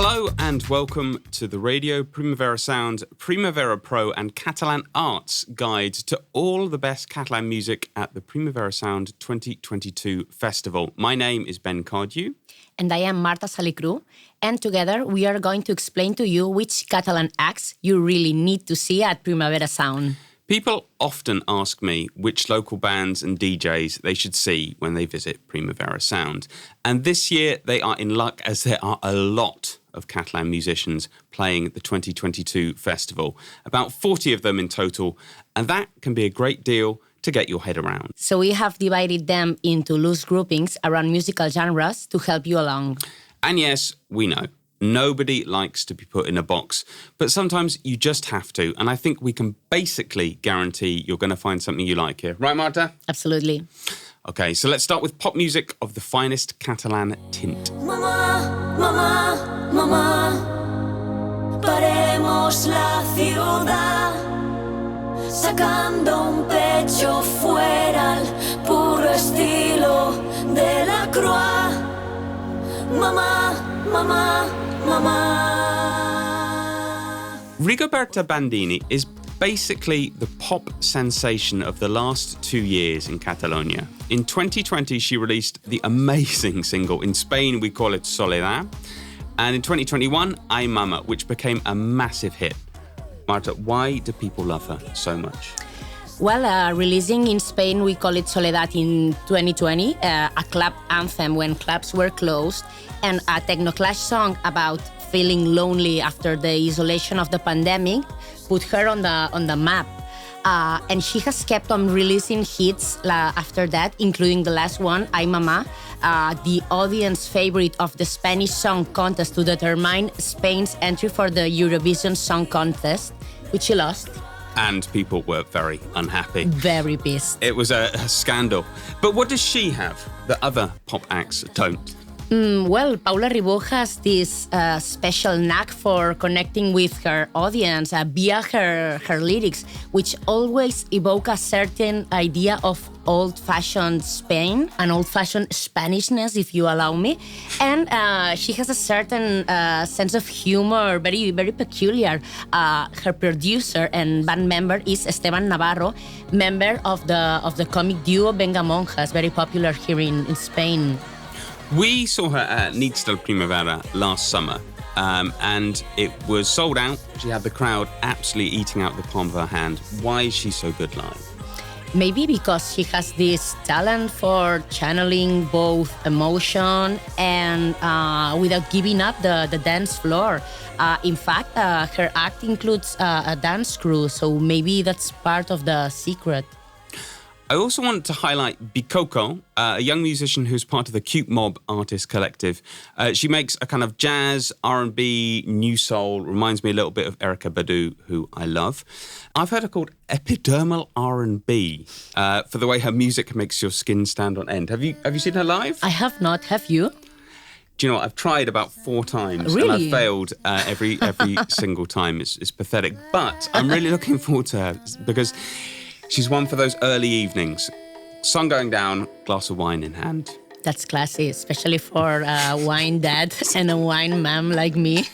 Hello and welcome to the Radio Primavera Sound, Primavera Pro and Catalan Arts guide to all the best Catalan music at the Primavera Sound 2022 festival. My name is Ben Cardew. And I am Marta Salicru. And together we are going to explain to you which Catalan acts you really need to see at Primavera Sound. People often ask me which local bands and DJs they should see when they visit Primavera Sound. And this year they are in luck as there are a lot of Catalan musicians playing at the 2022 festival. About 40 of them in total, and that can be a great deal to get your head around. So we have divided them into loose groupings around musical genres to help you along. And yes, we know, nobody likes to be put in a box, but sometimes you just have to, and I think we can basically guarantee you're going to find something you like here. Right, Marta? Absolutely. Okay, so let's start with pop music of the finest Catalan tint. Mamá, mamá, mamá, paremos la ciudad, sacando un pecho fuera al puro estilo de la croix. Mamá, mamá, mamá. Rigoberta Bandini is basically the pop sensation of the last 2 years in Catalonia. In 2020, she released the amazing single. In Spain, we call it Soledad. And in 2021, Ay Mama, which became a massive hit. Marta, why do people love her so much? Well, releasing in Spain, we call it Soledad in 2020, a club anthem when clubs were closed, and a techno-clash song about feeling lonely after the isolation of the pandemic put her on the map. And she has kept on releasing hits after that, including the last one, Ay Mama, the audience favorite of the Spanish Song Contest to determine Spain's entry for the Eurovision Song Contest, which she lost. And people were very unhappy. Very pissed. It was a scandal. But what does she have that other pop acts don't? Well, Paula Ribó has this special knack for connecting with her audience via her lyrics, which always evoke a certain idea of old-fashioned Spain, an old-fashioned Spanishness, if you allow me. And she has a certain sense of humor, very, very peculiar. Her producer and band member is Esteban Navarro, member of the comic duo Venga Monjas, very popular here in Spain. We saw her at Nits del Primavera last summer, and it was sold out. She had the crowd absolutely eating out the palm of her hand. Why is she so good live? Maybe because she has this talent for channeling both emotion and without giving up the dance floor. In fact, her act includes a dance crew, so maybe that's part of the secret. I also want to highlight Bikôkô, a young musician who's part of the Cute Mob artist collective. She makes a kind of jazz, R&B, new soul, reminds me a little bit of Erykah Badu, who I love. I've heard her called epidermal R&B for the way her music makes your skin stand on end. Have you seen her live? I have not. Have you? Do you know what? I've tried about 4 times. Really? And I've failed every single time. It's pathetic. But I'm really looking forward to her because she's one for those early evenings. Sun going down, glass of wine in hand. That's classy, especially for a wine dad and a wine mom like me.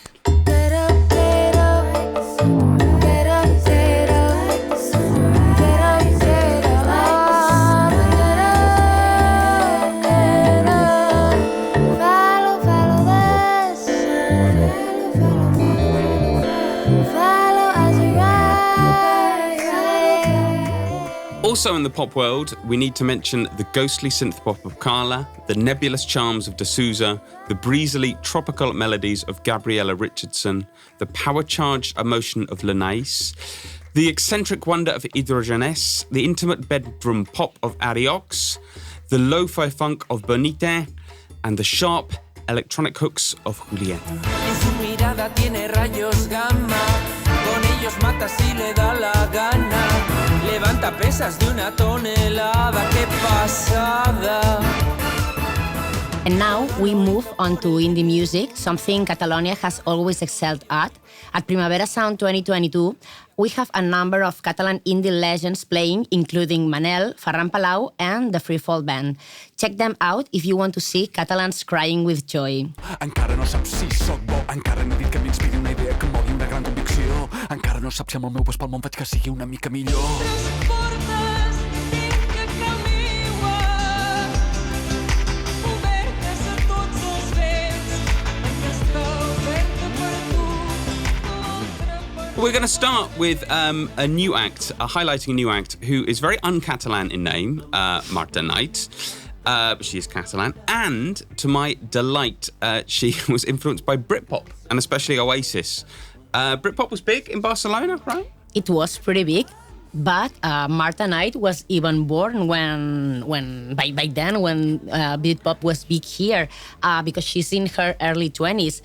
Also in the pop world, we need to mention the ghostly synth pop of Carla, the nebulous charms of Souza, the breezily tropical melodies of Gabriela Richardson, the power-charged emotion of Linnaeus, the eccentric wonder of Hidrogenesse, the intimate bedroom pop of Ariox, the lo-fi funk of Bonite, and the sharp electronic hooks of Julieta. En su mirada tiene rayos gamma, con ellos mata si le da la gana, levanta pesas de 1 tonelada, qué pasada. And now we move on to indie music, something Catalonia has always excelled at. At Primavera Sound 2022, we have a number of Catalan indie legends playing, including Manel, Ferran Palau, and the Freefall Band. Check them out if you want to see Catalans crying with joy. Encara no saps si sóc bo, encara no he dit que m'inspiri una idea que em mogui una gran convicció. Encara no saps si amb el meu pas pel món faig que sigui una mica millor. We're going to start with a new act, highlighting a new act who is very un-Catalan in name, Marta Knight. She is Catalan, and to my delight, she was influenced by Britpop, and especially Oasis. Britpop was big in Barcelona, right? It was pretty big, but Marta Knight was even born when by then when Britpop was big here, because she's in her early 20s.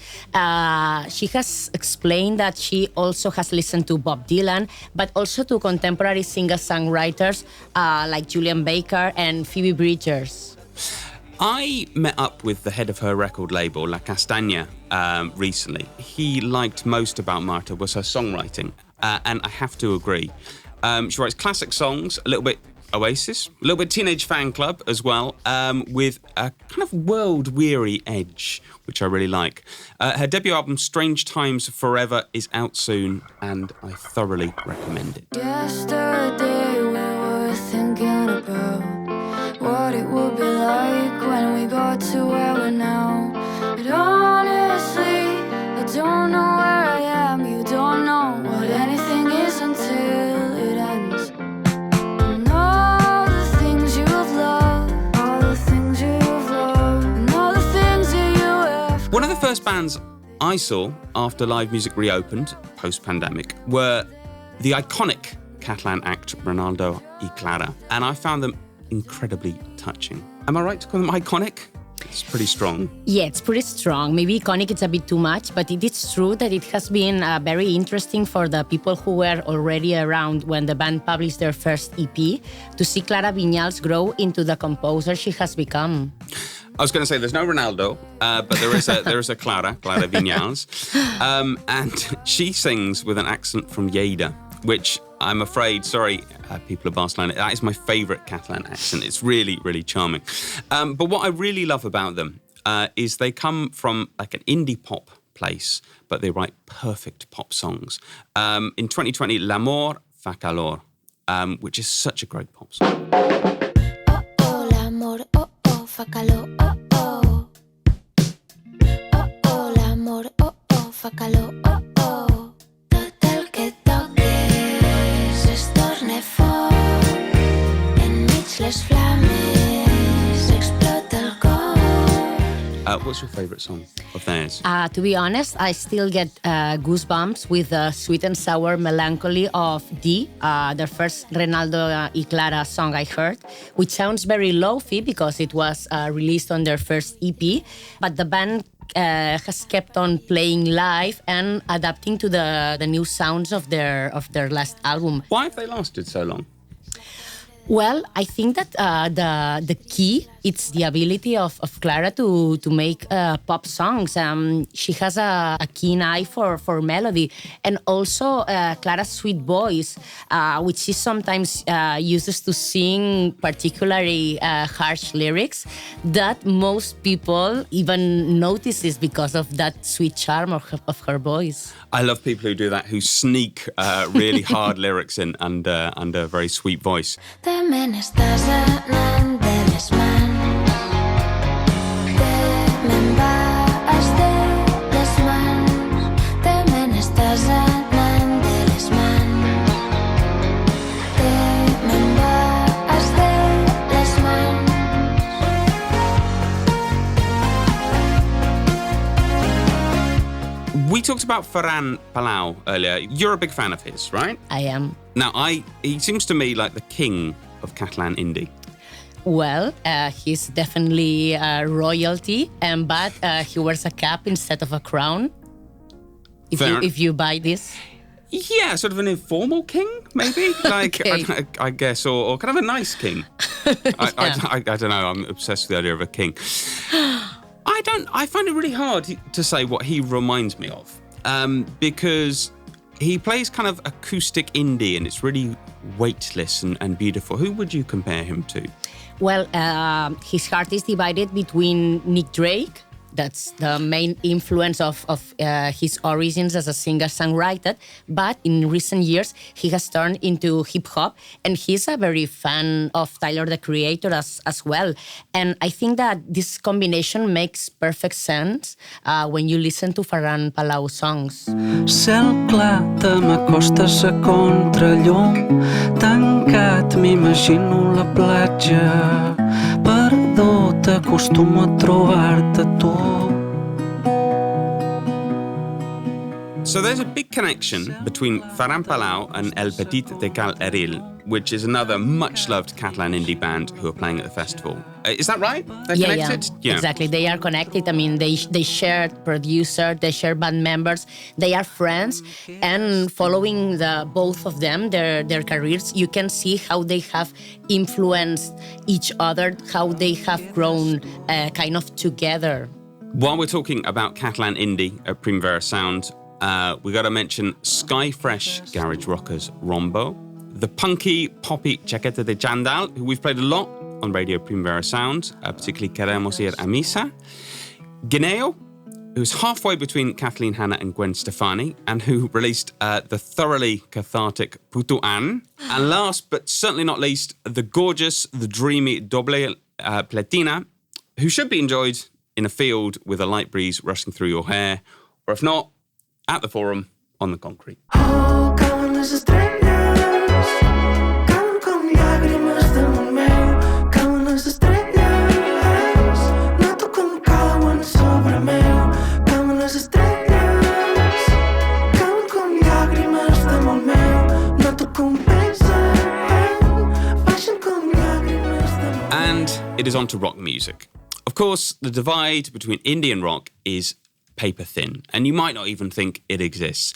She has explained that she also has listened to Bob Dylan, but also to contemporary singer-songwriters like Julian Baker and Phoebe Bridgers. I met up with the head of her record label, La Castaña, recently. He liked most about Marta was her songwriting, and I have to agree. She writes classic songs, a little bit Oasis, a little bit Teenage Fan Club as well, with a kind of world-weary edge, which I really like. Her debut album, Strange Times Forever, is out soon, and I thoroughly recommend it. Yesterday we were thinking about what it would be like when we got to where we're now. But honestly, I don't know where I am. You don't know what anything is until it ends. And all the things you've loved, all the things you've loved, and all the things that you have. One of the first bands I saw after live music reopened, post-pandemic, were the iconic Catalan act Renaldo y Clara, and I found them incredibly touching. Am I right to call them iconic? It's pretty strong. Yeah, it's pretty strong. Maybe iconic it's a bit too much, but it is true that it has been very interesting for the people who were already around when the band published their first EP to see Clara Vinyals grow into the composer she has become. I was going to say there's no Renaldo, but there is a Clara Vinyals, and she sings with an accent from Lleida, which I'm afraid, sorry, people of Barcelona, that is my favourite Catalan accent. It's really, really charming. But what I really love about them is they come from like an indie pop place, but they write perfect pop songs. In 2020, L'amor fa calor, which is such a great pop song. Oh, oh, l'amor, oh, oh, fa calor, oh, oh. Oh, oh, l'amor, oh, oh, fa calor, oh, oh. Tot el que toques es torna foc. Enmig les flames explota el cor. What's your favourite song of theirs? To be honest, I still get goosebumps with the sweet and sour melancholy of D, their first Renaldo y Clara song I heard, which sounds very lo-fi because it was released on their first EP, but the band has kept on playing live and adapting to the new sounds of their last album. Why have they lasted so long? Well, I think that the key, it's the ability of Clara to make pop songs. She has a keen eye for melody, and also Clara's sweet voice, which she sometimes uses to sing particularly harsh lyrics that most people even notices because of that sweet charm of her voice. I love people who do that, who sneak really hard lyrics in under a very sweet voice. Te me n'estàs anant de les mans. Te me'n vas de les mans. Te me n'estàs anant de les mans. Te me'n vas de les mans. We talked about Ferran Palau earlier. You're a big fan of his, right? I am. Now, he seems to me like the king of Catalan indie. Well, he's definitely royalty, but he wears a cap instead of a crown. If you buy this. Yeah, sort of an informal king, maybe. Like, Okay. I guess, or kind of a nice king. I don't know. I'm obsessed with the idea of a king. I find it really hard to say what he reminds me of, because he plays kind of acoustic indie, and it's really weightless and beautiful. Who would you compare him to? Well, his heart is divided between Nick Drake. That's the main influence of his origins as a singer-songwriter. But in recent years, he has turned into hip-hop, and he's a very fan of Tyler, the Creator, as well. And I think that this combination makes perfect sense when you listen to Ferran Palau songs. Cel clar te m'acostes a contrallum, tancat m'imagino la platja, perdó t'acostumo a trobar-te tu. So there's a big connection between Ferran Palau and El Petit de Cal Eril, which is another much-loved Catalan indie band who are playing at the festival. Is that right? They're connected? Yeah, exactly. They are connected. I mean, they share producer, they share band members, they are friends, and following both of them, their careers, you can see how they have influenced each other, how they have grown kind of together. While we're talking about Catalan indie at Primavera Sound, we got to mention Sky Fresh garage rockers Rombo, the punky, poppy Chaqueta de Chándal, who we've played a lot on Radio Primavera Sound, particularly Queremos Ir a Misa, Guineu, who's halfway between Kathleen Hanna and Gwen Stefani, and who released the thoroughly cathartic Putuan, and last but certainly not least, the gorgeous, the dreamy Doble Pletina, who should be enjoyed in a field with a light breeze rushing through your hair, or if not, at the Forum on the concrete. Oh, cauen les estrelles, cauen com llàgrimes damunt meu, cauen les estrelles, noto com cauen sobre meu, cauen les estrelles, cauen com llàgrimes damunt meu, noto com pesen, baixen com llàgrimes damunt. And it is on to rock music. Of course, the divide between indie and rock is paper thin, and you might not even think it exists.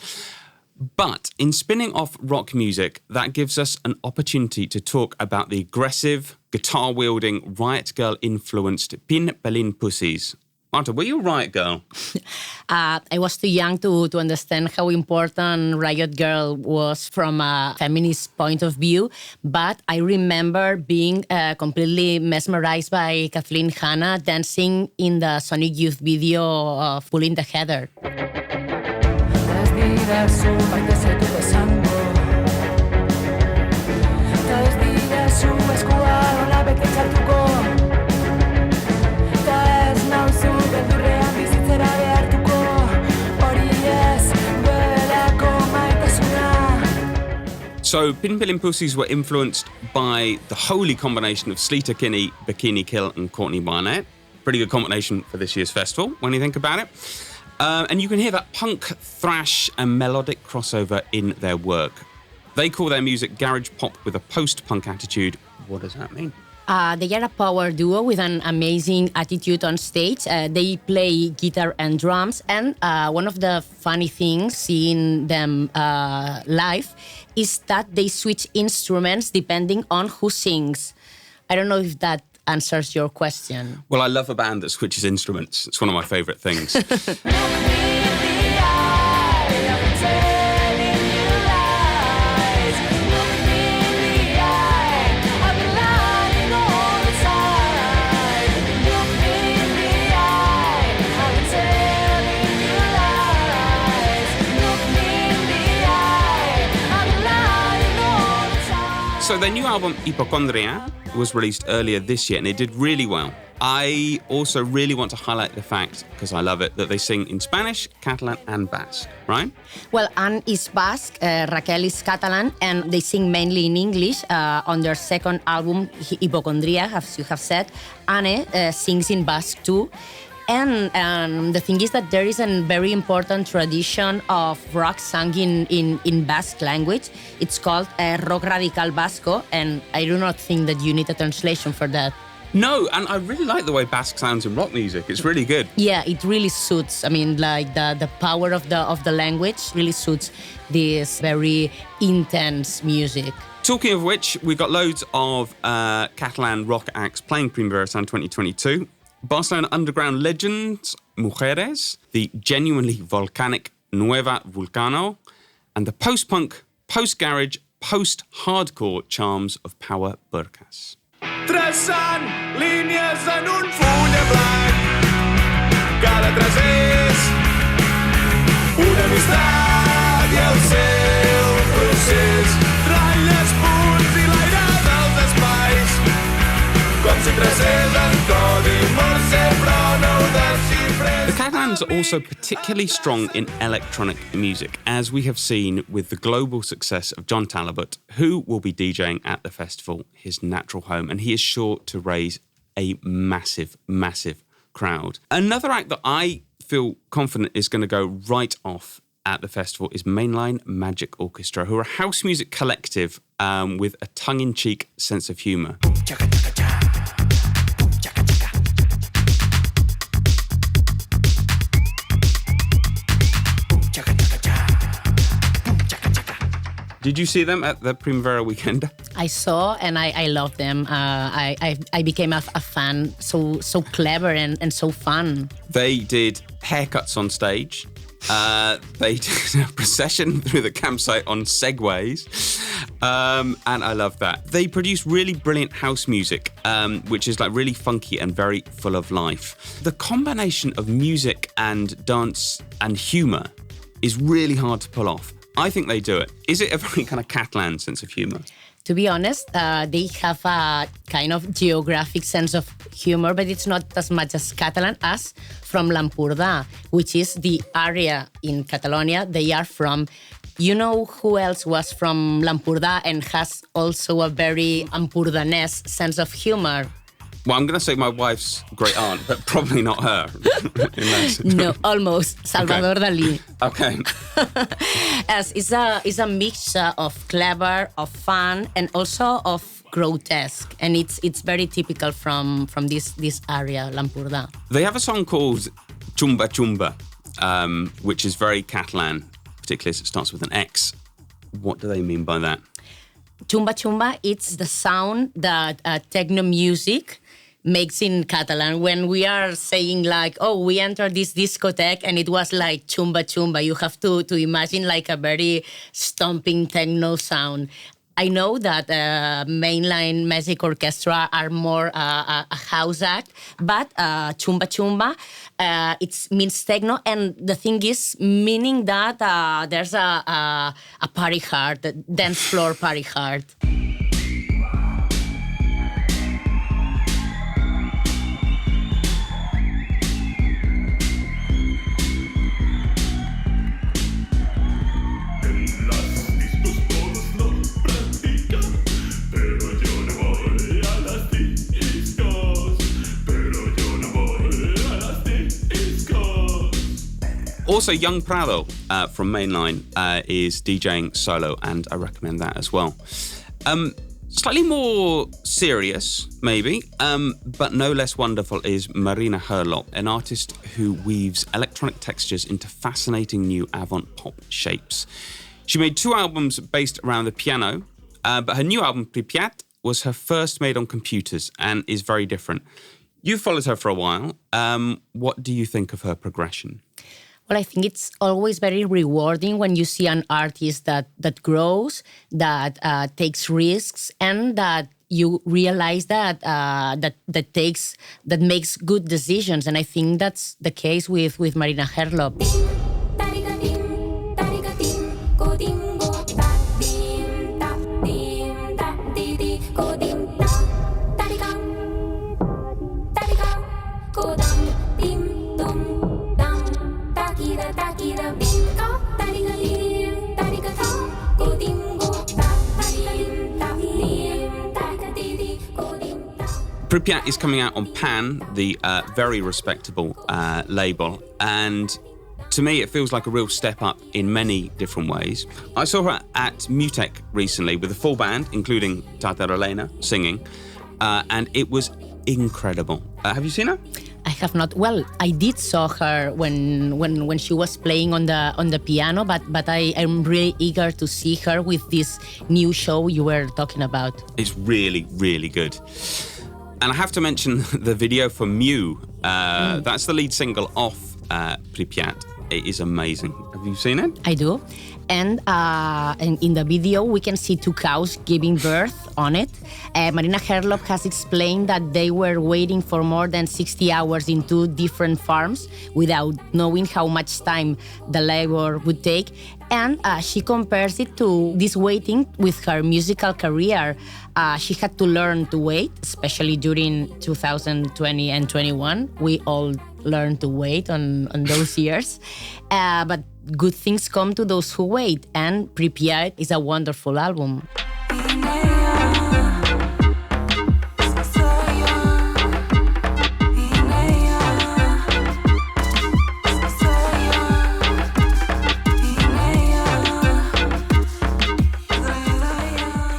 But in spinning off rock music, that gives us an opportunity to talk about the aggressive, guitar-wielding, Riot Girl-influenced Pin Pelin Pussies. Marta, were you a Riot Girl? I was too young to understand how important Riot Girl was from a feminist point of view, but I remember being completely mesmerized by Kathleen Hanna dancing in the Sonic Youth video of Pulling the Heather. Es diverso, baita zaitu besango. Ta ez didazu eskua hola bete txartuko. Ta ez nauzu beldurrean bizitzera behartuko. Hori ez duelako maitasuna. So, Pin Pelin Pussies were influenced by the holy combination of Sleater Kinney, Bikini Kill, and Courtney Barnett. Pretty good combination for this year's festival, when you think about it. And you can hear that punk, thrash, and melodic crossover in their work. They call their music garage pop with a post-punk attitude. What does that mean? They are a power duo with an amazing attitude on stage. They play guitar and drums, and one of the funny things seeing them live is that they switch instruments depending on who sings. I don't know if that answers your question. Well, I love a band that switches instruments. It's one of my favourite things. So their new album, Hypochondria, was released earlier this year, and it did really well. I also really want to highlight the fact, because I love it, that they sing in Spanish, Catalan, and Basque, right? Well, Anne is Basque, Raquel is Catalan, and they sing mainly in English. On their second album, Hypochondria, as you have said, Anne sings in Basque too. And the thing is that there is a very important tradition of rock sung in Basque language. It's called rock radical Vasco, and I do not think that you need a translation for that. No, and I really like the way Basque sounds in rock music. It's really good. Yeah, it really suits. I mean, like the power of the language really suits this very intense music. Talking of which, we've got loads of Catalan rock acts playing Primavera Sound 2022. Barcelona underground legends, Mujeres, the genuinely volcanic Nueva Vulcano, and the post-punk, post-garage, post-hardcore charms of Power Burkas. Traçant línies en un full de blanc. Cada traç és una amistat i el seu procés. Ratlles, punts i l'aire dels espais. Com si tracés en codi morse, però no ho desxifrés. The Catalans are also particularly strong in electronic music, as we have seen with the global success of John Talabot, who will be DJing at the festival, his natural home, and he is sure to raise a massive, massive crowd. Another act that I feel confident is going to go right off at the festival is Mainline Magic Orchestra, who are a house music collective with a tongue-in-cheek sense of humour. Did you see them at the Primavera weekend? I saw and I love them. I became a fan. So clever and so fun. They did haircuts on stage. They did a procession through the campsite on segways. And I love that. They produce really brilliant house music, which is like really funky and very full of life. The combination of music and dance and humour is really hard to pull off. I think they do it. Is it a very kind of Catalan sense of humour? To be honest, they have a kind of geographic sense of humor, but it's not as much as Catalan as from l'Empordà, which is the area in Catalonia they are from. You know who else was from l'Empordà and has also a very Empordanès sense of humor? Well, I'm going to say my wife's great aunt, but probably not her. No, almost. Salvador Dalí. Okay. As it's a mixture of clever, of fun, and also of grotesque, and it's very typical from this area, l'Empordà. They have a song called Chumba Chumba, which is very Catalan, particularly as it starts with an X. What do they mean by that? Chumba Chumba, it's the sound that techno music makes in Catalan. When we are saying like, oh, we entered this discotheque and it was like chumba chumba, you have to imagine like a very stomping techno sound. I know that Mainline Magic Orchestra are more a house act, but Chumba Chumba, it means techno, and the thing is meaning that there's a party heart, a dance floor party heart. Also, Young Prado from Mainline is DJing solo, and I recommend that as well. Slightly more serious, maybe, but no less wonderful is Marina Herlop, an artist who weaves electronic textures into fascinating new Avant-Pop shapes. She made 2 albums based around the piano, but her new album, Pripyat, was her first made on computers and is very different. You've followed her for a while. What do you think of her progression? Well, I think it's always very rewarding when you see an artist that grows, that takes risks, and that you realize that makes good decisions. And I think that's the case with Marina Herlop. Pripyat is coming out on Pan, the very respectable label, and to me it feels like a real step up in many different ways. I saw her at Mutek recently with a full band, including Tata Elena singing, and it was incredible. Have you seen her? I have not. Well, I did saw her when she was playing on the piano, but I am really eager to see her with this new show you were talking about. It's really, really good. And I have to mention the video for Mew. That's the lead single off Pripyat. It is amazing. Have you seen it? I do. And in the video, we can see two cows giving birth on it. Marina Herlop has explained that they were waiting for more than 60 hours in two different farms without knowing how much time the labor would take. And she compares it to this waiting with her musical career. She had to learn to wait, especially during 2020 and 21. We all learned to wait on those years. But good things come to those who wait, and Pripyat is a wonderful album.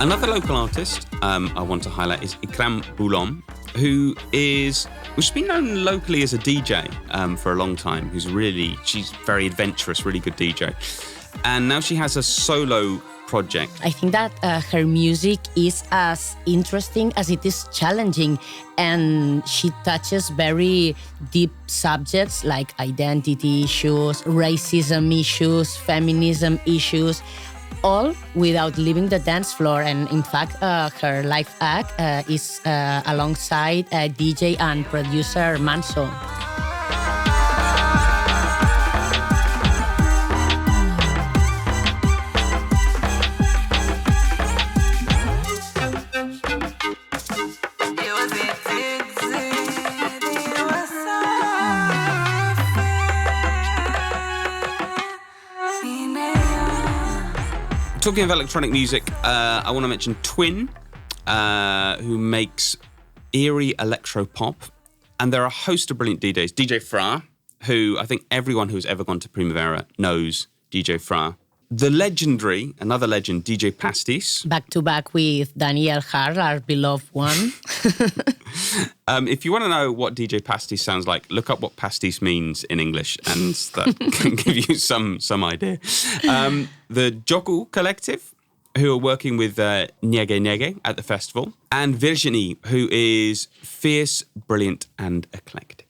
Another local artist I want to highlight is Ikram Boulom, who's been known locally as a DJ for a long time. She's very adventurous, really good DJ. And now she has a solo project. I think that her music is as interesting as it is challenging, and she touches very deep subjects like identity issues, racism issues, feminism issues, all without leaving the dance floor. And in fact, her live act is alongside DJ and producer Manso. Talking of electronic music, I want to mention Twin, who makes eerie electro pop. And there are a host of brilliant DJs. DJ Fra, who I think everyone who's ever gone to Primavera knows DJ Fra. The legendary, another legend, DJ Pastis. Back to back with Daniel Har, our beloved one. If you want to know what DJ Pastis sounds like, look up what pastis means in English, and that can give you some idea. The Coàgul Collective, who are working with Nyege Nyege at the festival, and Virginie, who is fierce, brilliant, and eclectic.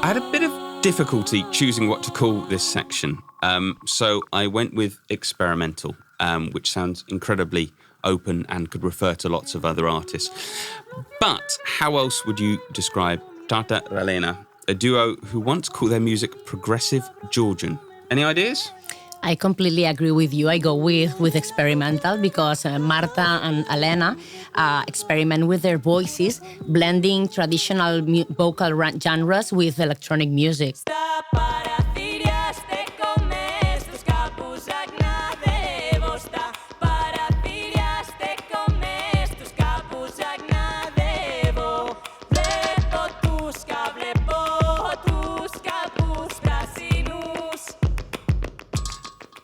I had a bit of difficulty choosing what to call this section, so I went with experimental, which sounds incredibly open and could refer to lots of other artists. But how else would you describe Tata Relena, a duo who once called their music progressive Georgian? Any ideas? I completely agree with you. I go with experimental because Marta and Elena experiment with their voices, blending traditional vocal genres with electronic music.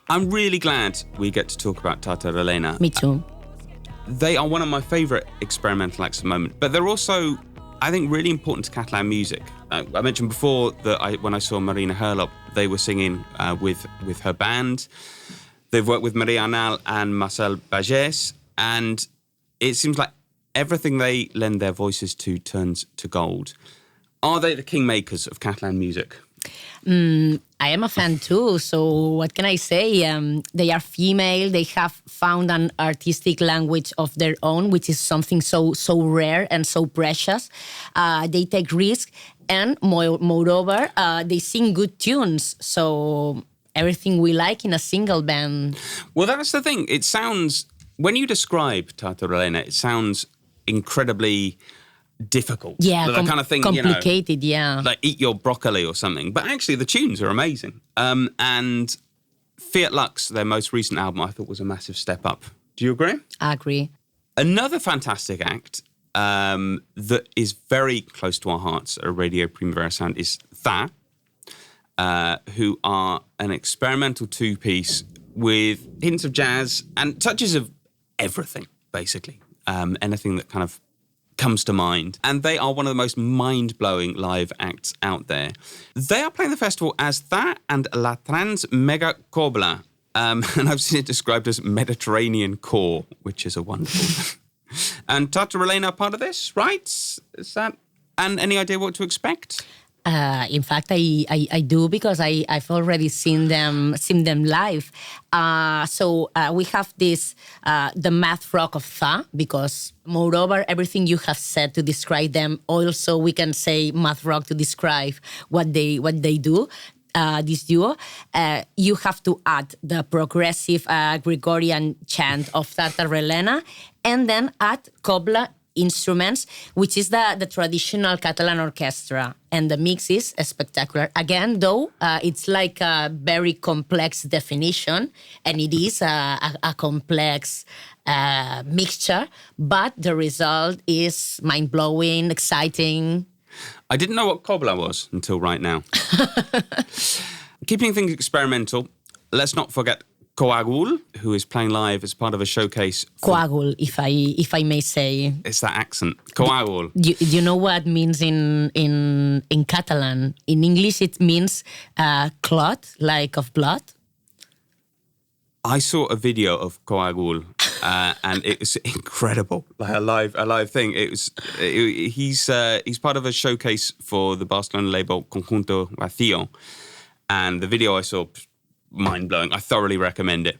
I'm really glad we get to talk about Tata Relena. Me too. They are one of my favourite experimental acts at the moment, but they're also, I think, really important to Catalan music. I mentioned before that when I saw Marina Herlop, they were singing with her band. They've worked with Maria Arnal and Marcel Bagés, and it seems like everything they lend their voices to turns to gold. Are they the kingmakers of Catalan music? I am a fan too, so what can I say? They are female, they have found an artistic language of their own, which is something so rare and so precious. They take risks, and moreover, they sing good tunes, so everything we like in a single band. Well, that's the thing. It sounds, when you describe Tata Relena, it sounds incredibly difficult. Yeah, that kind of thing, complicated, like eat your broccoli or something. But actually, the tunes are amazing. And Fiat Lux, their most recent album, I thought was a massive step up. Do you agree? I agree. Another fantastic act that is very close to our hearts at Radio Primavera Sound is Tha, who are an experimental two-piece with hints of jazz and touches of everything, basically. Anything that kind of comes to mind. And they are one of the most mind-blowing live acts out there. They are playing the festival as Tha and La Trans Mega Cobla. And I've seen it described as Mediterranean core, which is a wonderful... And Tata Relena are part of this, right? Is that... And any idea what to expect? In fact, I do, because I've already seen them live. So we have this the math rock of Tha, because moreover everything you have said to describe them, also we can say math rock to describe what they do. This duo, you have to add the progressive Gregorian chant of Tata Relena, and then add cobla instruments, which is the traditional Catalan orchestra. And the mix is spectacular. Again, though, it's like a very complex definition, and it is a complex mixture, but the result is mind-blowing, exciting. I didn't know what cobla was until right now. Keeping things experimental, let's not forget Coàgul, who is playing live as part of a showcase. Coàgul, if I may say. It's that accent. Coàgul. Do you know what it means in Catalan? In English, it means clot, like of blood. I saw a video of Coàgul, and it was incredible, like a live thing. He's part of a showcase for the Barcelona label Conjunto Vacío, and the video I saw, mind-blowing. I thoroughly recommend it.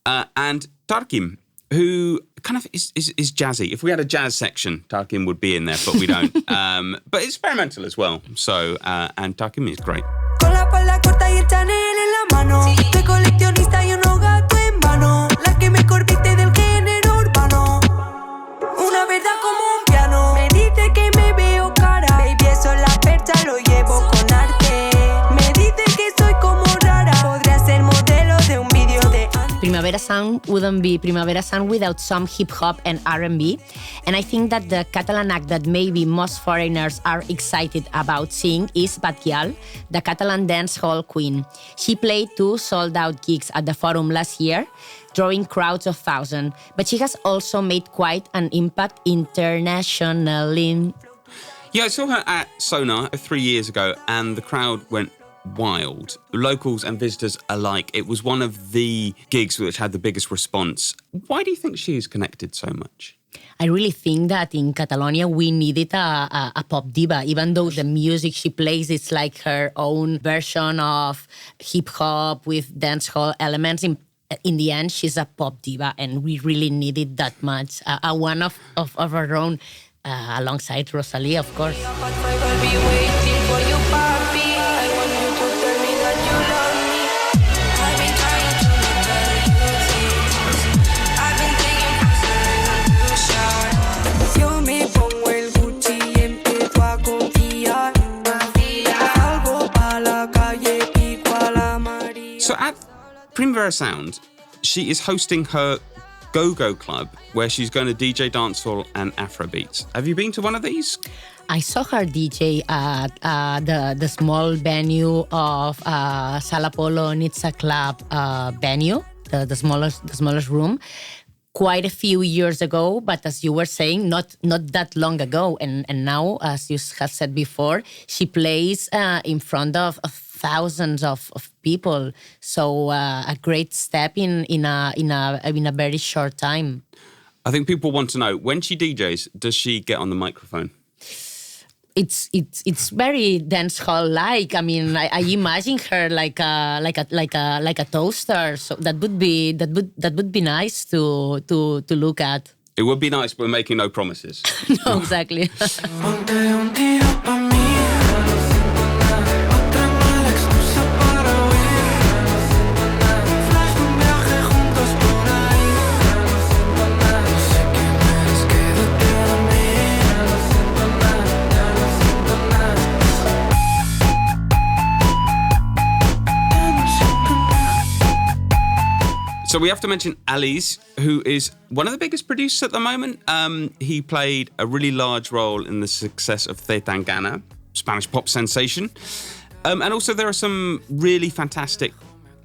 And Tarkim, who kind of is jazzy. If we had a jazz section, Tarkim would be in there, but we don't. But experimental as well. So, and Tarkim is great. Con la pala corta y el Chanel en la mano. Soy coleccionista y uno gato en vano. La que me corviste del género urbano. Una verdad como un piano. Me dice que me veo cara. Baby, eso es la percha, lo llevo con arte. Me dice que soy como rara. Podría ser modelo de un vídeo de Primavera Sound wouldn't be Primavera Sound without some hip-hop and R&B. And I think that the Catalan act that maybe most foreigners are excited about seeing is Gyal, the Catalan dance hall queen. She played 2 sold-out gigs at the Forum last year, drawing crowds of thousands. But she has also made quite an impact internationally. Yeah, I saw her at Sonar 3 years ago, and the crowd went wild. Locals and visitors alike. It was one of the gigs which had the biggest response. Why do you think she is connected so much? I really think that in Catalonia we needed a pop diva, even though the music she plays is like her own version of hip-hop with dancehall elements. In the end, she's a pop diva, and we really needed that much. A one of her own, alongside Rosalía, of course. So at Primavera Sound, she is hosting her Go-Go Club, where she's going to DJ dancehall and Afrobeats. Have you been to one of these? I saw her DJ at the small venue of Sala Polo Nizza Club venue, the smallest room, quite a few years ago. But as you were saying, not that long ago. And now, as you have said before, she plays in front of thousands of people. So a great step in a very short time. I think people want to know, when she DJs, does she get on the microphone? It's very dancehall-like. I mean, I imagine her like a toaster. So that would be nice to look at. It would be nice, but we're making no promises. No, exactly. So we have to mention Alizzz, who is one of the biggest producers at the moment. He played a really large role in the success of Te Tangana, Spanish pop sensation. And also there are some really fantastic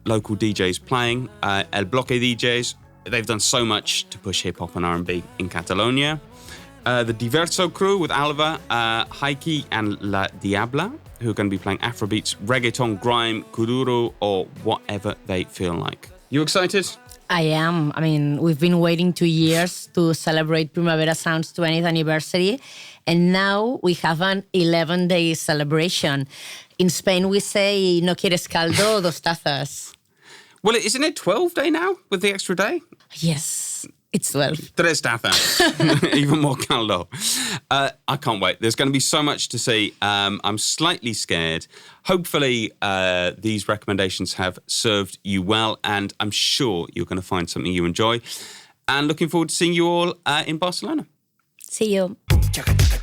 local DJs playing. El Bloque DJs, they've done so much to push hip-hop and R&B in Catalonia. The Diverso crew with Alvva, Haiki and La Diabla, who are going to be playing Afrobeats, reggaeton, grime, kuduro, or whatever they feel like. You excited? I am. I mean, we've been waiting 2 years to celebrate Primavera Sound's 20th anniversary, and now we have an 11-day celebration. In Spain, we say, no quieres caldo, dos tazas. Well, isn't it 12-day now with the extra day? Yes, it's 12. Tres tazas. Even more caldo. I can't wait. There's going to be so much to see. I'm slightly scared. Hopefully, these recommendations have served you well, and I'm sure you're going to find something you enjoy. And looking forward to seeing you all in Barcelona. See you. Chaqueta.